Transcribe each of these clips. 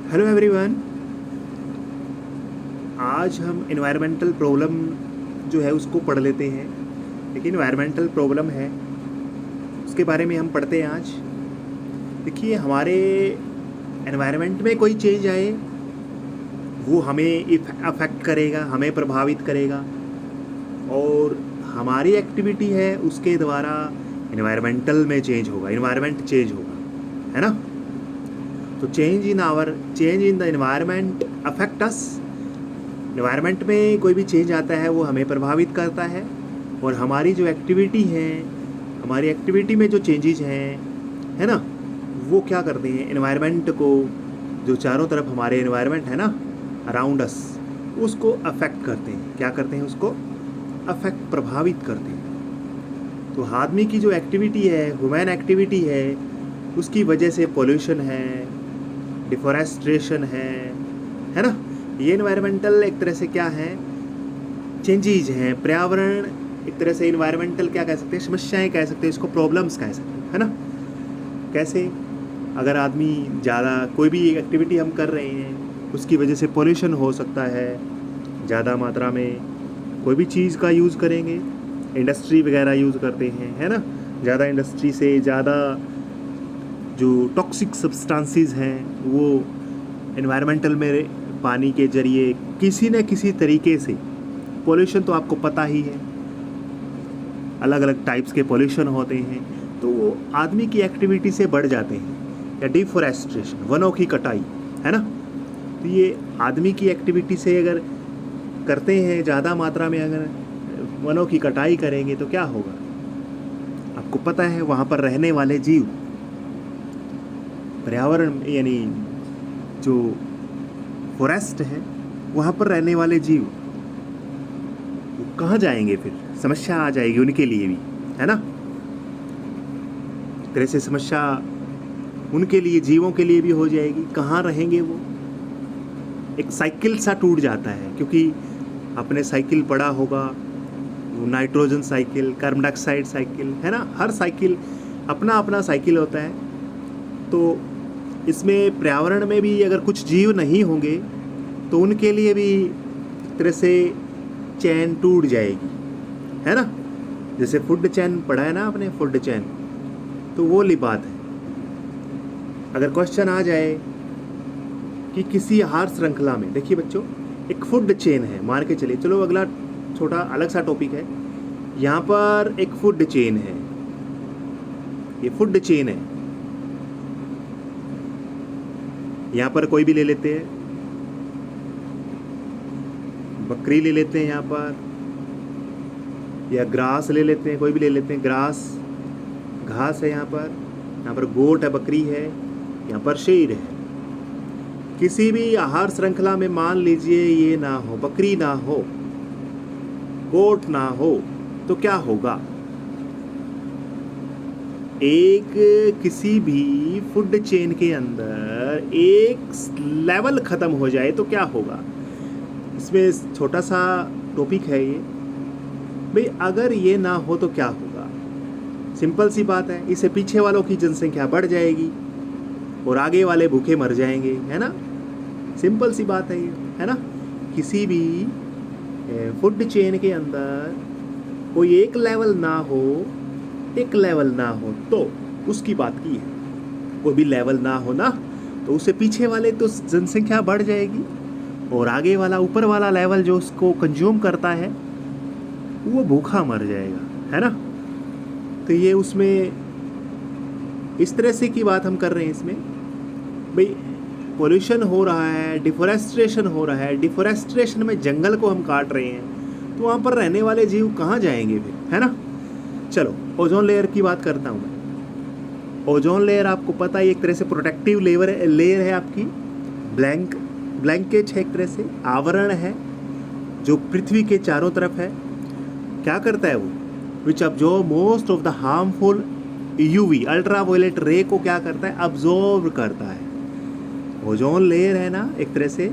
Hello everyone. आज हम environmental problem जो है उसको पढ़ लेते हैं। लेकिन इन्वायरमेंटल प्रॉब्लम है उसके बारे में हम पढ़ते हैं आज। देखिए, हमारे एनवायरनमेंट में कोई चेंज आए वो हमें अफेक्ट करेगा, हमें प्रभावित करेगा, और हमारी एक्टिविटी है उसके द्वारा इन्वायरमेंटल में चेंज होगा, इन्वायरमेंट चेंज होगा, है ना। तो change in the environment affect us. Environment में कोई भी चेंज आता है वो हमें प्रभावित करता है, और हमारी जो एक्टिविटी है, हमारी एक्टिविटी में जो चेंजेज हैं, है ना, वो क्या करते हैं, इन्वायरमेंट को, जो चारों तरफ हमारे इन्वायरमेंट है ना, अराउंड अस, उसको अफेक्ट करते हैं। क्या करते हैं? उसको अफेक्ट, प्रभावित करते हैं। तो आदमी की जो एक्टिविटी है, ह्यूमन एक्टिविटी है, उसकी वजह से पोल्यूशन है, डिफॉरेस्ट्रेशन है ना। ये इन्वायरमेंटल एक तरह से क्या है, चेंजेज हैं, पर्यावरण एक तरह से इन्वायरमेंटल क्या कह सकते हैं, समस्याएं कह सकते हैं, इसको प्रॉब्लम्स कह सकते हैं, है ना। कैसे? अगर आदमी ज़्यादा कोई भी एक्टिविटी हम कर रहे हैं उसकी वजह से पोल्यूशन हो सकता है, ज़्यादा मात्रा में कोई भी चीज़ का यूज़ करेंगे, इंडस्ट्री वगैरह यूज़ करते हैं, है ना। ज़्यादा इंडस्ट्री से ज़्यादा जो टॉक्सिक सब्सटेंसेस हैं वो एनवायरमेंटल में पानी के जरिए किसी न किसी तरीके से, पोल्यूशन तो आपको पता ही है, अलग अलग टाइप्स के पोल्यूशन होते हैं, तो वो आदमी की एक्टिविटी से बढ़ जाते हैं। या डिफॉरेस्ट्रेशन, वनों की कटाई, है ना। तो ये आदमी की एक्टिविटी से अगर करते हैं, ज़्यादा मात्रा में अगर वनों की कटाई करेंगे तो क्या होगा, आपको पता है। वहाँ पर रहने वाले जीव, पर्यावरण यानी जो फॉरेस्ट है, वहाँ पर रहने वाले जीव वो कहाँ जाएंगे? फिर समस्या आ जाएगी उनके लिए भी, है ना। तरह से समस्या उनके लिए, जीवों के लिए भी हो जाएगी। कहाँ रहेंगे वो? एक साइकिल सा टूट जाता है, क्योंकि आपने साइकिल पढ़ा होगा, nitrogen cycle, carbon dioxide cycle, है ना। हर साइकिल अपना अपना साइकिल होता है। तो इसमें पर्यावरण में भी अगर कुछ जीव नहीं होंगे तो उनके लिए भी एक तरह से चैन टूट जाएगी, है ना। जैसे फूड चैन पढ़ा है ना आपने, फूड चैन, तो वो वाली बात है। अगर क्वेश्चन आ जाए कि किसी आहार श्रृंखला में, देखिए बच्चों, एक फूड चेन है, मान के चलिए, चलो अगला छोटा अलग सा टॉपिक है। यहाँ पर एक फूड चेन है, ये फूड चेन है। यहाँ पर कोई भी ले लेते हैं, बकरी ले लेते हैं यहाँ पर, या ग्रास ले लेते हैं, कोई भी ले लेते हैं, ग्रास, घास है यहाँ पर गोट है, बकरी है, यहाँ पर शेर है। किसी भी आहार श्रृंखला में मान लीजिए ये ना हो, बकरी ना हो, गोट ना हो, तो क्या होगा? एक किसी भी फूड चेन के अंदर एक लेवल ख़त्म हो जाए तो क्या होगा? इसमें छोटा सा टॉपिक है ये भाई। अगर ये ना हो तो क्या होगा? सिंपल सी बात है, इससे पीछे वालों की जनसंख्या बढ़ जाएगी और आगे वाले भूखे मर जाएंगे, है ना। सिंपल सी बात है ये, है ना। किसी भी फूड चेन के अंदर कोई एक लेवल ना हो तो उसकी बात की है। कोई भी लेवल ना हो ना, तो उससे पीछे वाले तो जनसंख्या बढ़ जाएगी, और आगे वाला, ऊपर वाला लेवल जो उसको कंज्यूम करता है वो भूखा मर जाएगा, है ना। तो ये उसमें इस तरह से की बात हम कर रहे हैं। इसमें भाई पोल्यूशन हो रहा है, डिफॉरेस्ट्रेशन हो रहा है, डिफॉरेस्ट्रेशन में जंगल को हम काट रहे हैं, तो वहाँ पर रहने वाले जीव कहाँ जाएंगे फिर, है ना। चलो ओजोन लेयर की बात करता हूँ मैं। ओजोन लेयर आपको पता है एक तरह से प्रोटेक्टिव लेयर है आपकी, ब्लैंकेट है, एक तरह से आवरण है जो पृथ्वी के चारों तरफ है। क्या करता है वो? Which absorb most of the harmful UV, ultraviolet ray को क्या करता है? अब्जॉर्ब करता है। ओजोन लेयर है ना एक तरह से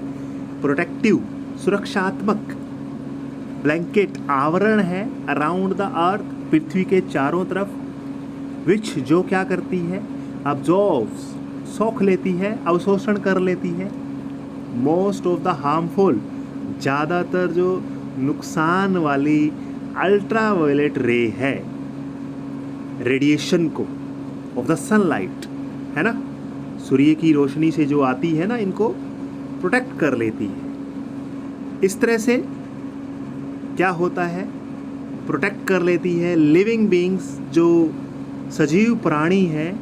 प्रोटेक्टिव, सुरक्षात्मक ब्लैंकेट, आवरण है अराउंड द अर्थ, पृथ्वी के चारों तरफ, विच जो क्या करती है? अब्जॉर्ब्स, सोख लेती है, अवशोषण कर लेती है मोस्ट ऑफ द हार्मफुल, ज़्यादातर जो नुकसान वाली अल्ट्रावायलेट रे है रेडिएशन को ऑफ द सनलाइट, है ना, सूर्य की रोशनी से जो आती है ना, इनको प्रोटेक्ट कर लेती है। इस तरह से क्या होता है, प्रोटेक्ट कर लेती है लिविंग बीइंग्स, जो सजीव प्राणी है,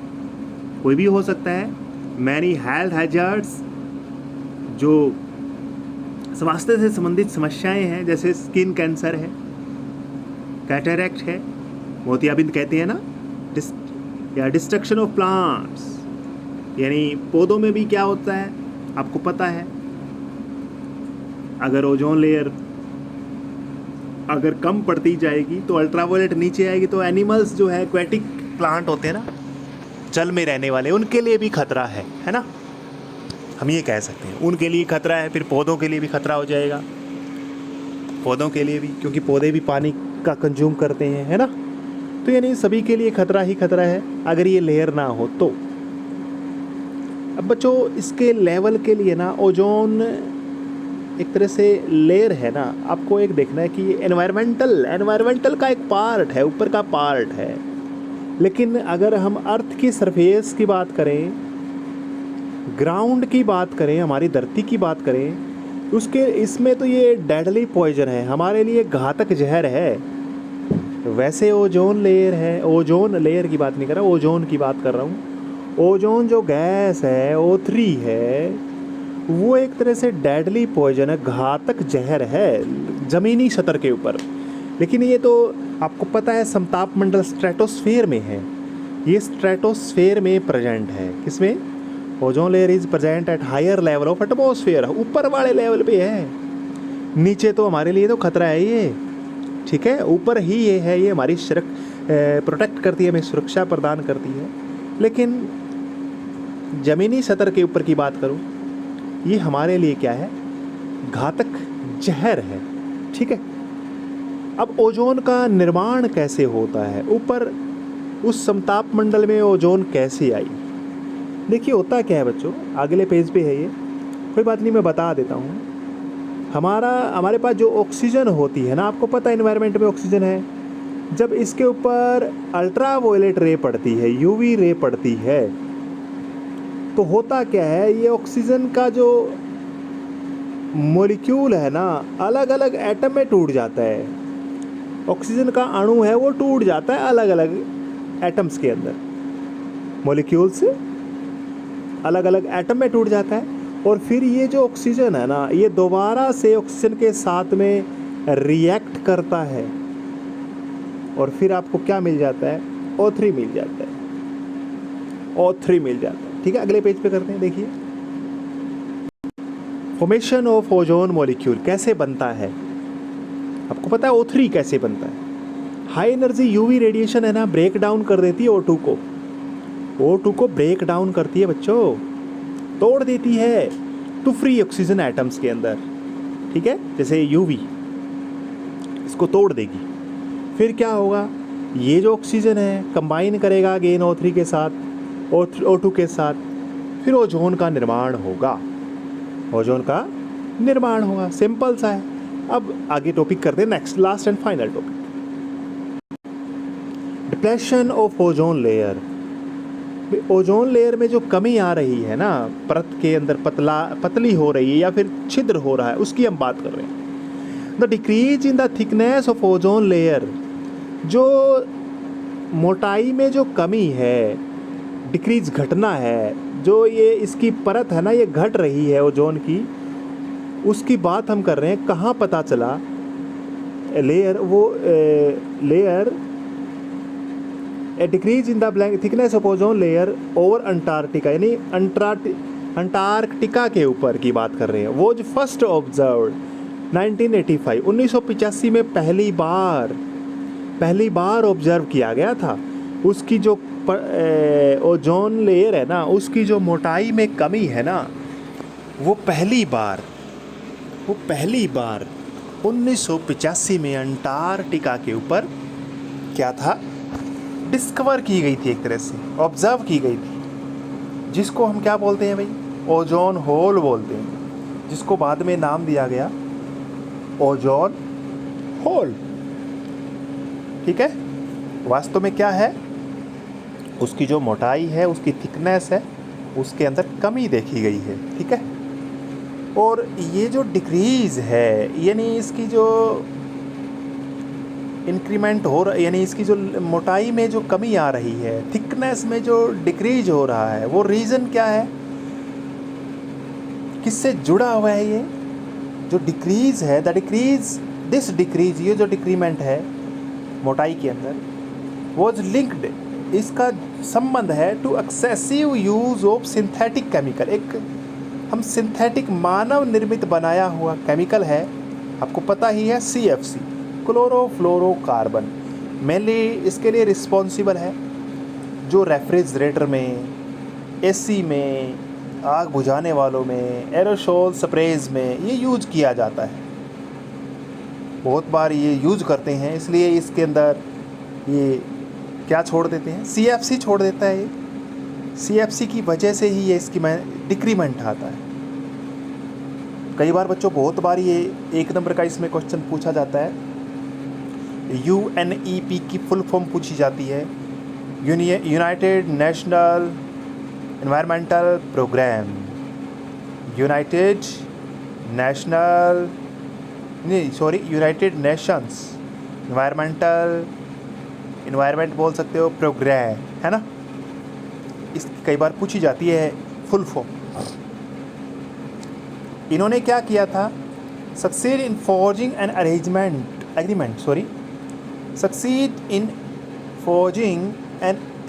कोई भी हो सकता है, मैनी हेल्थ हैजर्ड्स, जो स्वास्थ्य से संबंधित समस्याएं हैं, जैसे स्किन कैंसर है, कैटरेक्ट है, मोतियाबिंद कहते हैं ना, या डिस्ट्रक्शन ऑफ प्लांट्स, यानी पौधों में भी क्या होता है आपको पता है, अगर ओजोन लेयर अगर कम पड़ती जाएगी तो अल्ट्रावायलेट नीचे आएगी, तो एनिमल्स जो है, एक्वेटिक प्लांट होते हैं ना, जल में रहने वाले, उनके लिए भी खतरा है ना, हम ये कह सकते हैं उनके लिए खतरा है। फिर पौधों के लिए भी खतरा हो जाएगा, पौधों के लिए भी, क्योंकि पौधे भी पानी का कंज्यूम करते हैं, है ना, तो यानी सभी के लिए खतरा ही खतरा है अगर ये लेयर ना हो तो। अब बच्चों, इसके लेवल के लिए ना ओजोन एक तरह से लेयर है ना, आपको एक देखना है कि ये एनवायरमेंटल का एक पार्ट है, ऊपर का पार्ट है। लेकिन अगर हम अर्थ की सरफेस की बात करें, ग्राउंड की बात करें, हमारी धरती की बात करें, उसके इसमें तो ये डेडली पॉइजन है, हमारे लिए घातक जहर है। वैसे ओजोन लेयर है, ओजोन लेयर की बात नहीं कर रहा, ओजोन की बात कर रहा हूँ। ओजोन जो गैस है, O3 है, वो एक तरह से डेडली पॉइजन है, घातक जहर है ज़मीनी सतह के ऊपर। लेकिन ये तो आपको पता है समताप मंडल स्ट्रेटोस्फेयर में है, ये स्ट्रेटोस्फेयर में प्रेजेंट है। किसमें? Ozone layer is present at higher level of atmosphere, ऊपर वाले लेवल पे है, नीचे तो हमारे लिए तो खतरा है ये, ठीक है, ऊपर ही ये है, ये हमारी प्रोटेक्ट करती है, हमें सुरक्षा प्रदान करती है। लेकिन ज़मीनी सतह के ऊपर की बात करूँ, ये हमारे लिए क्या है? घातक जहर है, ठीक है। अब ओजोन का निर्माण कैसे होता है? ऊपर उस समताप मंडल में ओजोन कैसे आई? देखिए होता क्या है बच्चों, अगले पेज पे है ये, कोई बात नहीं, मैं बता देता हूँ। हमारे पास जो ऑक्सीजन होती है ना, आपको पता है एनवायरनमेंट में ऑक्सीजन है, जब इसके ऊपर अल्ट्रावायलेट रे पड़ती है, यूवी रे पड़ती है, तो होता क्या है, ये ऑक्सीजन का जो मॉलिक्यूल है ना, अलग अलग एटम में टूट जाता है। ऑक्सीजन का अणु है वो टूट जाता है अलग अलग एटम्स के अंदर, मॉलिक्यूल से अलग अलग एटम में टूट जाता है। और फिर ये जो ऑक्सीजन है ना, ये दोबारा से ऑक्सीजन के साथ में रिएक्ट करता है, और फिर आपको क्या मिल जाता है? O3 मिल जाता है, O3 मिल जाता है, ठीक है। अगले पेज पे करते हैं, देखिए फॉर्मेशन ऑफ ओजोन मॉलिक्यूल कैसे बनता है, आपको पता है O3 कैसे बनता है? हाई एनर्जी यूवी रेडिएशन है ना, ब्रेक डाउन कर देती है O2 को ब्रेक डाउन करती है बच्चों, तोड़ देती है टू फ्री ऑक्सीजन एटम्स के अंदर, ठीक है, जैसे यूवी इसको तोड़ देगी। फिर क्या होगा, ये जो ऑक्सीजन है कंबाइन करेगा अगेन O3 के साथ, O2 के साथ, फिर ओजोन का निर्माण होगा, ओजोन का निर्माण होगा, सिंपल सा है। अब आगे टॉपिक करते हैं, next last and final topic, depletion of ozone layer. Ozone layer में जो कमी आ रही है ना, परत के अंदर पतली हो रही है या फिर छिद्र हो रहा है, उसकी हम बात कर रहे हैं। The decrease in the thickness of ozone layer, जो मोटाई में जो कमी है, डिक्रीज घटना है, जो ये इसकी परत है ना, ये घट रही है ओजोन की, उसकी बात हम कर रहे हैं। कहाँ पता चला? लेयर, वो layer A decrease in the thickness of ozone layer over Antarctica, यानी अंटार्कटिका के ऊपर की बात कर रहे हैं। वो जो फर्स्ट ऑब्जर्व्ड 1985 में पहली बार ऑब्जर्व किया गया था। उसकी जो ओजोन लेयर है ना, उसकी जो मोटाई में कमी है ना, वो पहली बार 1985 में अंटार्कटिका के ऊपर क्या था, डिस्कवर की गई थी, एक तरह से ऑब्जर्व की गई थी, जिसको हम क्या बोलते हैं भाई? ओजोन होल बोलते हैं। जिसको बाद में नाम दिया गया ओजोन होल। ठीक है, वास्तव में क्या है, उसकी जो मोटाई है, उसकी थिकनेस है, उसके अंदर कमी देखी गई है। ठीक है, और ये जो डिक्रीज़ है, यानी इसकी जो इंक्रीमेंट हो रहा, यानी इसकी जो मोटाई में जो कमी आ रही है, थिकनेस में जो डिक्रीज हो रहा है, वो रीज़न क्या है, किससे जुड़ा हुआ है? ये जो डिक्रीज़ है, द डिक्रीज़, दिस डिक्रीज, ये जो डिक्रीमेंट है मोटाई के अंदर, वॉज लिंक्ड, इसका संबंध है to excessive use of synthetic chemical. एक हम सिंथेटिक मानव निर्मित बनाया हुआ केमिकल है, आपको पता ही है, CFC, क्लोरोफ्लोरोकार्बन, मेनली इसके लिए रिस्पॉन्सिबल है, जो रेफ्रिजरेटर में, AC में, आग बुझाने वालों में, एरोसोल स्प्रेज में ये यूज किया जाता है। बहुत बार ये यूज करते हैं, इसलिए इसके अंदर ये क्या छोड़ देते हैं, CFC छोड़ देता है। ये CFC की वजह से ही ये इसकी डिक्रीमेंट आता है। कई बार बच्चों, बहुत बार ये 1 नंबर का इसमें क्वेश्चन पूछा जाता है, UNEP की फुल फॉर्म पूछी जाती है, United National environmental program, United Nations environment बोल सकते हो, प्रोग्राम, है ना। इसकी कई बार पूछी जाती है फुल फॉर्म। इन्होंने क्या किया था, succeed in forging an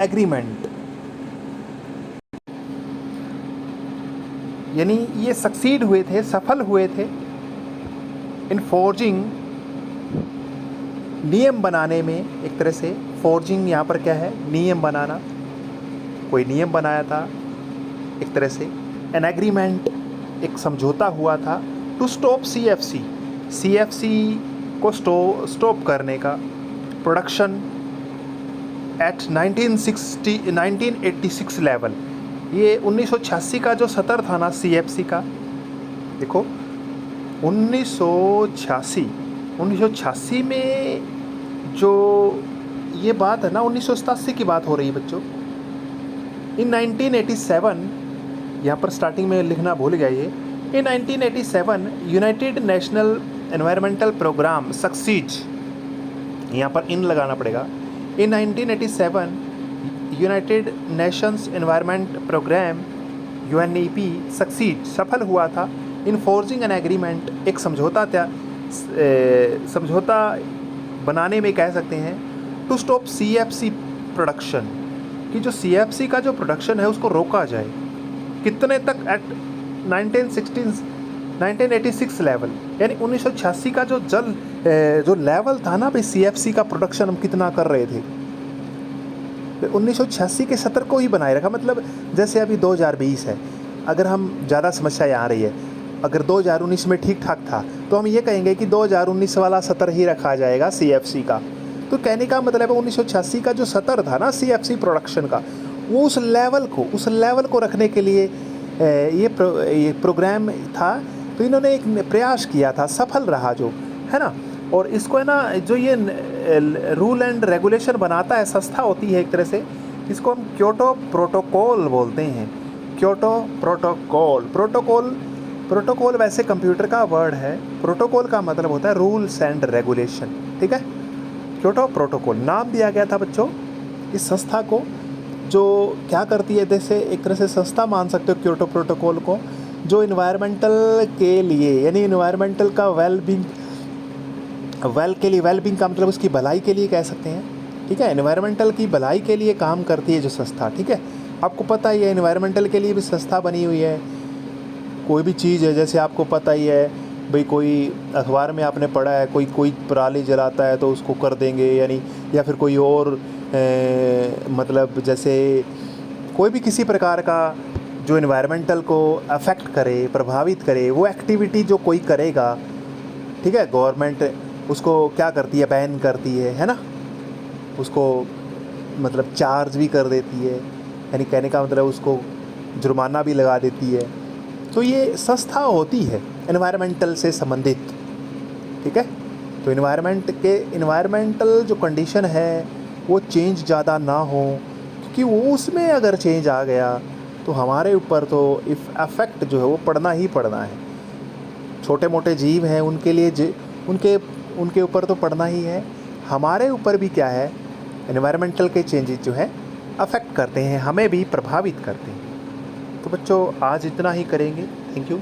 agreement, यानी ये सक्सीड हुए थे, सफल हुए थे, इन फॉर्जिंग, नियम बनाने में। एक तरह से फॉर्जिंग यहाँ पर क्या है, नियम बनाना, कोई नियम बनाया था एक तरह से। एन एग्रीमेंट, एक समझौता हुआ था, टू स्टॉप CFC को स्टॉप करने का, प्रोडक्शन एट 1986 लेवल। ये 1986 का जो सतर था ना CFC का, देखो 1986 में जो ये बात है ना, 1987 की बात हो रही है बच्चों। इन 1987, यहाँ पर स्टार्टिंग में लिखना भूल गया ये, in 1987 United National environmental program succeed, यहाँ पर इन लगाना पड़ेगा। In 1987 United Nations environment program UNEP succeed, सफल हुआ था, इन फोर्जिंग एन एग्रीमेंट, एक समझौता था, समझौता बनाने में कह सकते हैं, टू स्टॉप CFC प्रोडक्शन, कि जो CFC का जो प्रोडक्शन है उसको रोका जाए। कितने तक, एट 1986 लेवल, यानी 1986 का जो लेवल था ना भाई, CFC का प्रोडक्शन हम कितना कर रहे थे, 1986 के सतर को ही बनाए रखा। मतलब जैसे अभी 2020 है, अगर हम ज़्यादा समस्या आ रही है, अगर 2019 में ठीक ठाक था तो हम ये कहेंगे कि 2019 वाला सतर ही रखा जाएगा CFC का। तो कहने का मतलब है 1986 का जो सतर था ना CFC प्रोडक्शन का, वो उस लेवल को रखने के लिए ये प्रोग्राम था। तो इन्होंने एक प्रयास किया था, सफल रहा जो है ना। और इसको है ना, जो ये रूल एंड रेगुलेशन बनाता है, संस्था होती है एक तरह से, इसको हम क्योटो प्रोटोकॉल बोलते हैं। क्योटो प्रोटोकॉल वैसे कंप्यूटर का वर्ड है, प्रोटोकॉल का मतलब होता है रूल्स एंड रेगुलेशन। ठीक है, क्योटो प्रोटोकॉल नाम दिया गया था बच्चों इस संस्था को, जो क्या करती है, जैसे एक तरह से संस्था मान सकते हो क्योटो प्रोटोकॉल को, जो इन्वायरमेंटल के लिए, यानी इन्वायरमेंटल का वेलबींग का मतलब उसकी भलाई के लिए कह सकते हैं। ठीक है, इन्वायरमेंटल की भलाई के लिए काम करती है जो संस्था। ठीक है, आपको पता ही है इन्वायरमेंटल के लिए भी संस्था बनी हुई है। कोई भी चीज़ है, जैसे आपको पता ही है भाई, कोई अखबार में आपने पढ़ा है, कोई पराली जलाता है तो उसको कर देंगे, यानी या फिर कोई और मतलब जैसे कोई भी किसी प्रकार का जो इन्वायरमेंटल को अफेक्ट करे, प्रभावित करे, वो एक्टिविटी जो कोई करेगा, ठीक है, गवर्नमेंट उसको क्या करती है, बैन करती है ना, उसको मतलब चार्ज भी कर देती है, यानी कहने का मतलब उसको जुर्माना भी लगा देती है। तो ये संस्था होती है एनवायरमेंटल से संबंधित, ठीक है। तो इन्वायरमेंटल जो कंडीशन है वो चेंज ज़्यादा ना हो, क्योंकि वो उसमें अगर चेंज आ गया तो हमारे ऊपर तो अफेक्ट जो है वो पड़ना ही पड़ना है। छोटे मोटे जीव हैं उनके लिए उनके ऊपर तो पड़ना ही है, हमारे ऊपर भी क्या है, एनवायरमेंटल के चेंजेस जो है अफेक्ट करते हैं, हमें भी प्रभावित करते हैं। तो बच्चों आज इतना ही करेंगे। Thank you.